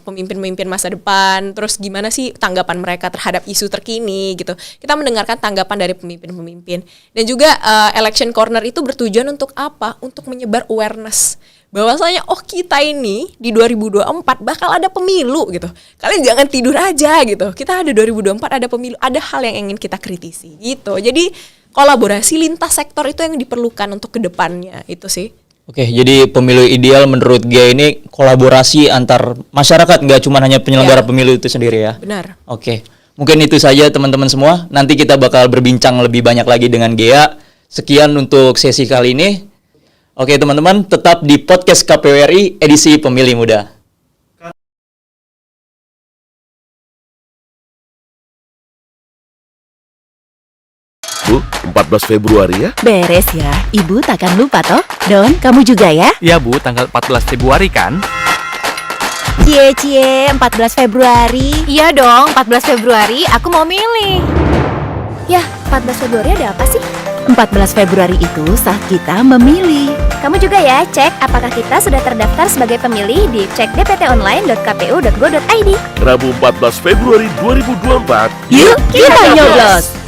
pemimpin-pemimpin masa depan. Terus gimana sih tanggapan mereka terhadap isu terkini gitu. Kita mendengarkan tanggapan dari pemimpin-pemimpin. Dan juga election corner itu bertujuan untuk apa? Untuk menyebar awareness bahwasanya kita ini di 2024 bakal ada pemilu gitu. Kalian jangan tidur aja gitu. Kita ada 2024 ada pemilu, ada hal yang ingin kita kritisi gitu. Jadi kolaborasi lintas sektor itu yang diperlukan untuk kedepannya itu sih. Oke, jadi pemilu ideal menurut Gia ini kolaborasi antar masyarakat, nggak cuma hanya penyelenggara pemilu itu sendiri ya? Benar. Oke, mungkin itu saja teman-teman semua. Nanti kita bakal berbincang lebih banyak lagi dengan Gia. Sekian untuk sesi kali ini. Oke teman-teman, tetap di podcast KPU RI edisi Pemilih Muda. Bu, 14 Februari ya? Beres ya, Ibu takkan lupa toh. Don, kamu juga ya? Ya Bu, tanggal 14 Februari kan? Cie, 14 Februari. Iya dong, 14 Februari aku mau milih. Yah, 14 Februari ada apa sih? 14 Februari itu saat kita memilih. Kamu juga ya, cek apakah kita sudah terdaftar sebagai pemilih di cekdptonline.kpu.go.id. Rabu 14 Februari 2024. Yuk, kita nyoblos!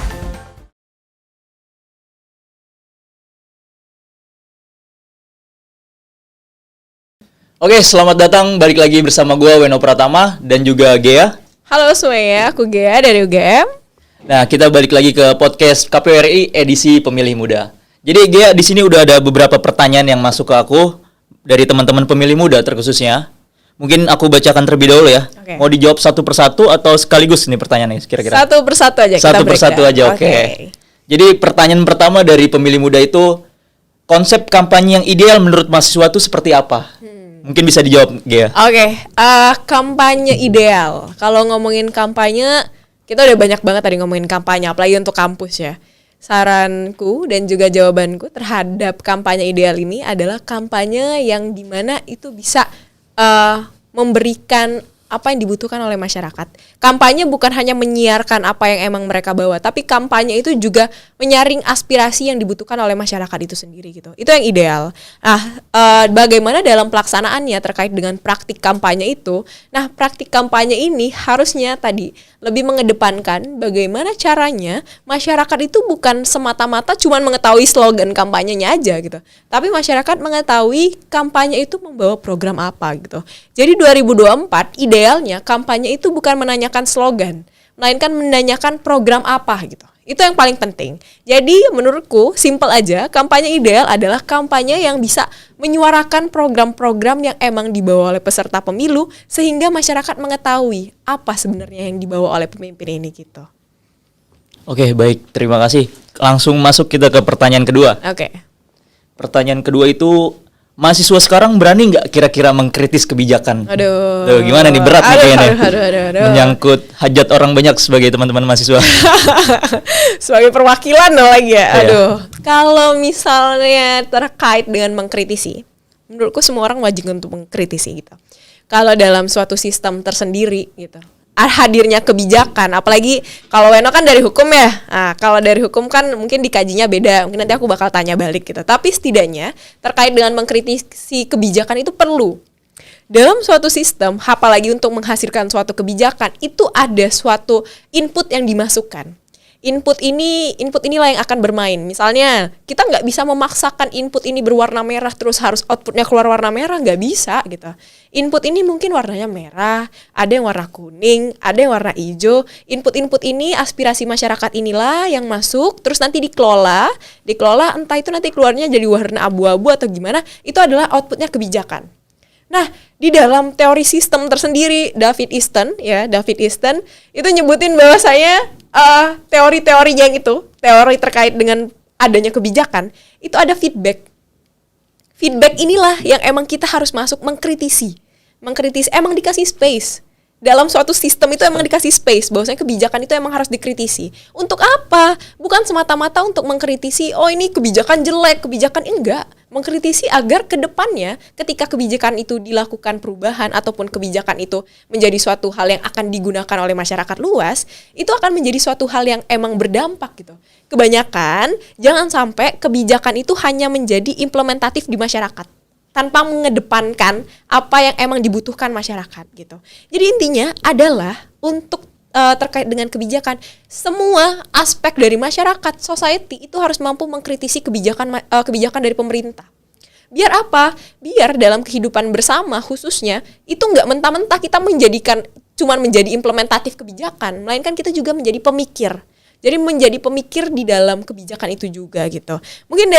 Oke, selamat datang balik lagi bersama gue Weno Pratama dan juga Gea. Halo semuanya, aku Gea dari UGM. Nah, kita balik lagi ke podcast KPU RI edisi Pemilih Muda. Jadi Gea, di sini udah ada beberapa pertanyaan yang masuk ke aku dari teman-teman pemilih muda terkhususnya. Mungkin aku bacakan terlebih dahulu ya. Oke. Mau dijawab satu persatu atau sekaligus nih pertanyaannya kira-kira? Satu persatu aja. Satu persatu aja, oke. Jadi pertanyaan pertama dari pemilih muda itu, konsep kampanye yang ideal menurut mahasiswa itu seperti apa? Mungkin bisa dijawab, Gea. Oke, kampanye ideal. Kalau ngomongin kampanye, kita udah banyak banget tadi ngomongin kampanye, apalagi untuk kampus ya. Saranku dan juga jawabanku terhadap kampanye ideal ini adalah kampanye yang dimana itu bisa memberikan apa yang dibutuhkan oleh masyarakat. Kampanye bukan hanya menyiarkan apa yang emang mereka bawa, tapi kampanye itu juga menyaring aspirasi yang dibutuhkan oleh masyarakat itu sendiri gitu. Itu yang ideal. Nah, bagaimana dalam pelaksanaannya terkait dengan praktik kampanye itu? Nah, praktik kampanye ini harusnya tadi lebih mengedepankan bagaimana caranya masyarakat itu bukan semata-mata cuman mengetahui slogan kampanyenya aja gitu. Tapi masyarakat mengetahui kampanye itu membawa program apa gitu. Jadi 2024 idealnya kampanye itu bukan menanyakan slogan, melainkan menanyakan program apa gitu. Itu yang paling penting. Jadi menurutku simple aja, kampanye ideal adalah kampanye yang bisa menyuarakan program-program yang emang dibawa oleh peserta pemilu sehingga masyarakat mengetahui apa sebenarnya yang dibawa oleh pemimpin ini gitu. Oke, baik. Terima kasih. Langsung masuk kita ke pertanyaan kedua. Oke. Pertanyaan kedua itu, mahasiswa sekarang berani nggak kira-kira mengkritis kebijakan? Aduh. Tuh, gimana nih, berat nih kayaknya. Aduh. Menyangkut hajat orang banyak sebagai teman-teman mahasiswa. Sebagai perwakilan lagi ya. Iya. Aduh. Kalau misalnya terkait dengan mengkritisi, menurutku semua orang wajib untuk mengkritisi gitu. Kalau dalam suatu sistem tersendiri gitu, hadirnya kebijakan, apalagi kalau Weno kan dari hukum ya. Nah, kalau dari hukum kan mungkin dikajinya beda. Mungkin nanti aku bakal tanya balik gitu. Tapi setidaknya terkait dengan mengkritisi kebijakan itu perlu. Dalam suatu sistem, apalagi untuk menghasilkan suatu kebijakan, itu ada suatu input yang dimasukkan. input inilah yang akan bermain. Misalnya kita nggak bisa memaksakan input ini berwarna merah terus harus outputnya keluar warna merah, nggak bisa gitu. Input ini mungkin warnanya merah, ada yang warna kuning, ada yang warna hijau. Input ini aspirasi masyarakat inilah yang masuk, terus nanti dikelola entah itu nanti keluarnya jadi warna abu-abu atau gimana, itu adalah outputnya kebijakan. Nah, di dalam teori sistem tersendiri, David Easton itu nyebutin bahwasanya teori-teori yang itu, teori terkait dengan adanya kebijakan, itu ada feedback. Feedback inilah yang emang kita harus masuk mengkritisi, emang dikasih space. Dalam suatu sistem itu emang dikasih space, bahwasanya kebijakan itu emang harus dikritisi. Untuk apa? Bukan semata-mata untuk mengkritisi, oh ini kebijakan jelek, enggak. Mengkritisi agar ke depannya ketika kebijakan itu dilakukan perubahan ataupun kebijakan itu menjadi suatu hal yang akan digunakan oleh masyarakat luas, itu akan menjadi suatu hal yang emang berdampak gitu. Kebanyakan jangan sampai kebijakan itu hanya menjadi implementatif di masyarakat tanpa mengedepankan apa yang emang dibutuhkan masyarakat gitu. Jadi intinya adalah untuk terkait dengan kebijakan, semua aspek dari masyarakat, society itu harus mampu mengkritisi kebijakan dari pemerintah. Biar apa? Biar dalam kehidupan bersama khususnya itu nggak mentah-mentah kita cuman menjadi implementatif kebijakan, melainkan kita juga menjadi pemikir. Jadi menjadi pemikir di dalam kebijakan itu juga gitu. Mungkin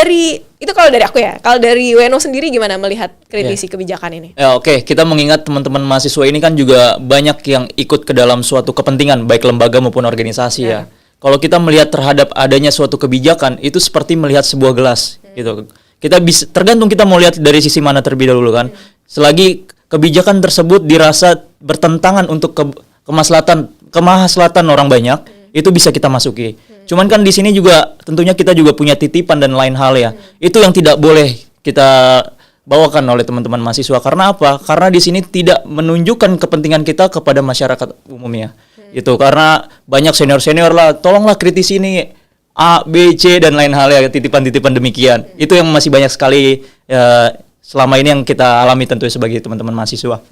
itu kalau dari aku ya. Kalau dari Weno sendiri gimana melihat kritisi kebijakan ini? Ya, oke. Kita mengingat teman-teman mahasiswa ini kan juga banyak yang ikut ke dalam suatu kepentingan, baik lembaga maupun organisasi ya. Kalau kita melihat terhadap adanya suatu kebijakan, itu seperti melihat sebuah gelas gitu. Kita bisa, tergantung kita mau lihat dari sisi mana terlebih dahulu kan. Selagi kebijakan tersebut dirasa bertentangan untuk kemaslahatan orang banyak, itu bisa kita masuki. Cuman kan di sini juga tentunya kita juga punya titipan dan lain hal ya. Itu yang tidak boleh kita bawakan oleh teman-teman mahasiswa. Karena apa? Karena di sini tidak menunjukkan kepentingan kita kepada masyarakat umumnya. Itu karena banyak senior-senior lah, tolonglah kritisi ini A, B, C dan lain hal ya, titipan-titipan demikian. Itu yang masih banyak sekali selama ini yang kita alami tentunya sebagai teman-teman mahasiswa.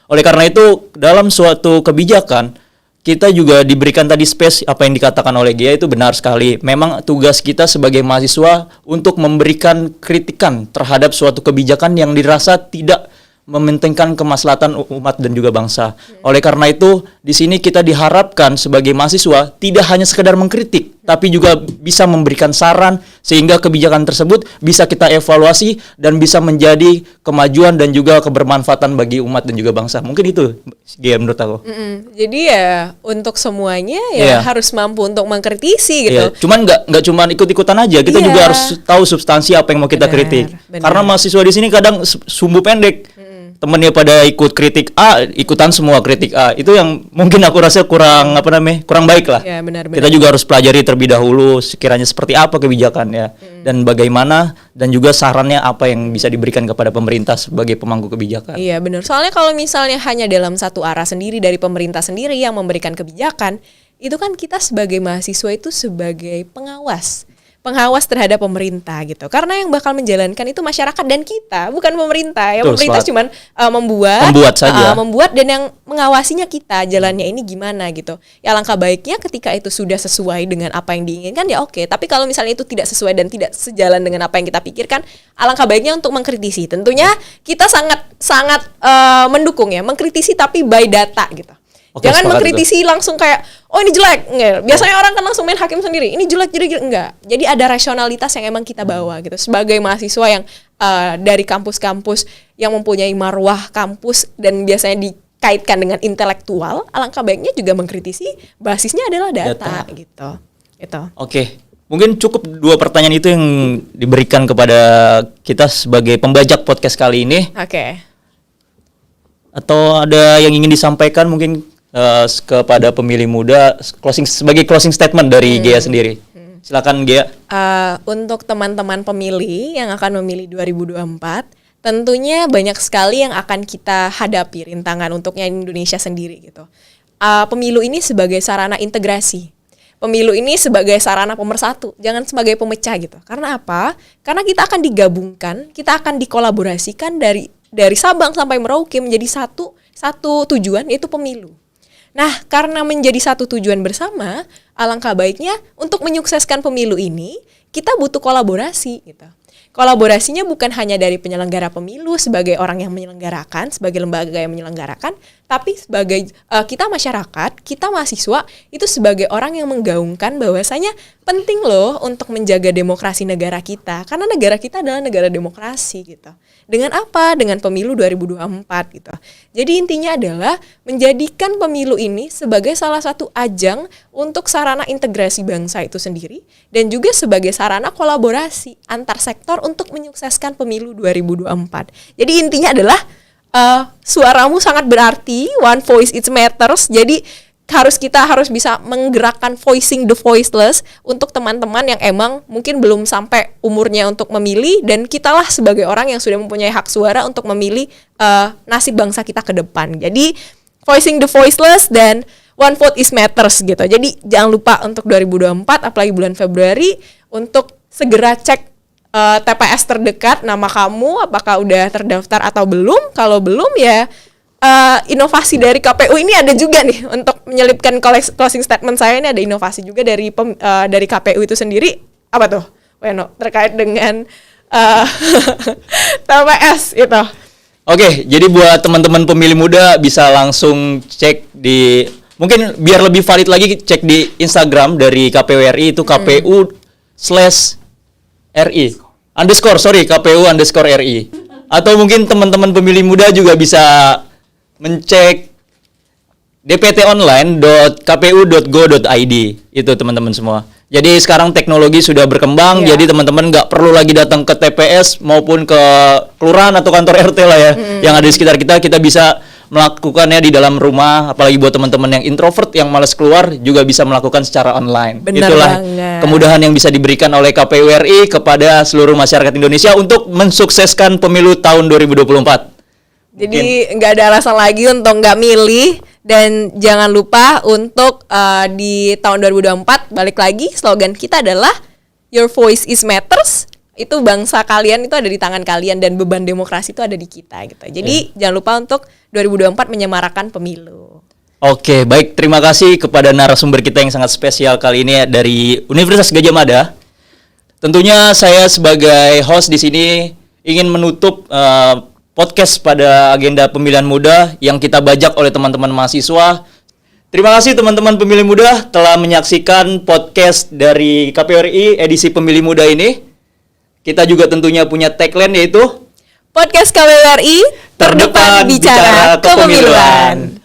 Oleh karena itu dalam suatu kebijakan kita juga diberikan tadi space, apa yang dikatakan oleh Gia itu benar sekali. Memang tugas kita sebagai mahasiswa untuk memberikan kritikan terhadap suatu kebijakan yang dirasa tidak mementingkan kemaslahatan umat dan juga bangsa. Oleh karena itu, di sini kita diharapkan sebagai mahasiswa tidak hanya sekedar mengkritik, tapi juga bisa memberikan saran sehingga kebijakan tersebut bisa kita evaluasi dan bisa menjadi kemajuan dan juga kebermanfaatan bagi umat dan juga bangsa. Mungkin itu, Gia, menurut aku. Jadi ya untuk semuanya ya harus mampu untuk mengkritisi gitu. Cuman nggak cuman ikut-ikutan aja, kita juga harus tahu substansi apa yang mau kita kritik. Karena mahasiswa di sini kadang sumbu pendek. Temennya pada ikut kritik A, ikutan semua kritik A. Itu yang mungkin aku rasa kurang baik lah. Ya, benar. Kita juga harus pelajari terlebih dahulu sekiranya seperti apa kebijakannya dan bagaimana dan juga sarannya apa yang bisa diberikan kepada pemerintah sebagai pemangku kebijakan. Iya, benar. Soalnya kalau misalnya hanya dalam satu arah sendiri dari pemerintah sendiri yang memberikan kebijakan, itu kan kita sebagai mahasiswa itu sebagai pengawas terhadap pemerintah gitu. Karena yang bakal menjalankan itu masyarakat dan kita, bukan pemerintah. Ya pemerintah cuman membuat dan yang mengawasinya kita, jalannya ini gimana gitu. Ya alangkah baiknya ketika itu sudah sesuai dengan apa yang diinginkan ya oke. Tapi kalau misalnya itu tidak sesuai dan tidak sejalan dengan apa yang kita pikirkan, alangkah baiknya untuk mengkritisi. Tentunya kita sangat mendukung ya, mengkritisi tapi by data gitu. Jangan mengkritisi langsung kayak, oh ini jelek. Nggak. Biasanya orang kan langsung main hakim sendiri. Ini jelek, jadi enggak. Jadi ada rasionalitas yang emang kita bawa gitu. Sebagai mahasiswa yang dari kampus-kampus yang mempunyai marwah kampus dan biasanya dikaitkan dengan intelektual, alangkah baiknya juga mengkritisi basisnya adalah data. Gitu. Itu. Oke. Mungkin cukup 2 pertanyaan itu yang diberikan kepada kita sebagai pembajak podcast kali ini. Oke. Atau ada yang ingin disampaikan mungkin kepada pemilih muda sebagai closing statement dari Gia sendiri. Silakan Gia. Untuk teman-teman pemilih yang akan memilih 2024, tentunya banyak sekali yang akan kita hadapi rintangan untuknya Indonesia sendiri gitu. Pemilu ini sebagai sarana integrasi. Pemilu ini sebagai sarana pemersatu, jangan sebagai pemecah gitu. Karena apa? Karena kita akan digabungkan, kita akan dikolaborasikan dari Sabang sampai Merauke menjadi satu tujuan, yaitu pemilu. Nah, karena menjadi satu tujuan bersama, alangkah baiknya untuk menyukseskan pemilu ini kita butuh kolaborasi gitu. Kolaborasinya bukan hanya dari penyelenggara pemilu sebagai orang yang menyelenggarakan, sebagai lembaga yang menyelenggarakan, tapi sebagai kita masyarakat, kita mahasiswa itu sebagai orang yang menggaungkan bahwasanya penting loh untuk menjaga demokrasi negara kita, karena negara kita adalah negara demokrasi gitu. Dengan apa? Dengan pemilu 2024 gitu. Jadi intinya adalah menjadikan pemilu ini sebagai salah satu ajang untuk sarana integrasi bangsa itu sendiri dan juga sebagai sarana kolaborasi antar sektor untuk menyukseskan pemilu 2024. Jadi intinya adalah suaramu sangat berarti, one voice it matters. Jadi kita harus bisa menggerakkan voicing the voiceless untuk teman-teman yang emang mungkin belum sampai umurnya untuk memilih, dan kitalah sebagai orang yang sudah mempunyai hak suara untuk memilih nasib bangsa kita ke depan. Jadi voicing the voiceless dan one vote is matters gitu. Jadi jangan lupa untuk 2024 apalagi bulan Februari untuk segera cek TPS terdekat nama kamu apakah udah terdaftar atau belum. Kalau belum ya inovasi dari KPU ini ada juga nih untuk menyelipkan closing statement saya ini, ada inovasi juga dari KPU itu sendiri. Apa tuh, Weno, terkait dengan TPS itu? Oke, jadi buat teman-teman pemilih muda bisa langsung cek di, mungkin biar lebih valid lagi, cek di Instagram dari KPU RI itu KPU/RI KPU_RI. Atau mungkin teman-teman pemilih muda juga bisa mencek dptonline.kpu.go.id itu teman-teman semua. Jadi sekarang teknologi sudah berkembang, jadi teman-teman nggak perlu lagi datang ke TPS maupun ke kelurahan atau kantor RT lah ya, yang ada di sekitar kita bisa melakukannya di dalam rumah. Apalagi buat teman-teman yang introvert, yang malas keluar, juga bisa melakukan secara online. Benar Itulah banget. Kemudahan yang bisa diberikan oleh KPU RI kepada seluruh masyarakat Indonesia untuk mensukseskan pemilu tahun 2024. Jadi nggak ada alasan lagi untuk nggak milih, dan jangan lupa untuk di tahun 2024 balik lagi slogan kita adalah Your Voice is Matters. Itu bangsa kalian itu ada di tangan kalian dan beban demokrasi itu ada di kita gitu. Jadi jangan lupa untuk 2024 menyemarakan pemilu. Oke, baik, terima kasih kepada narasumber kita yang sangat spesial kali ini dari Universitas Gadjah Mada. Tentunya saya sebagai host di sini ingin menutup podcast pada agenda pemilihan muda yang kita bajak oleh teman-teman mahasiswa. Terima kasih teman-teman pemilih muda telah menyaksikan podcast dari KPU RI edisi pemilih muda ini. Kita juga tentunya punya tagline yaitu Podcast KPU RI terdepan bicara kepemiluan.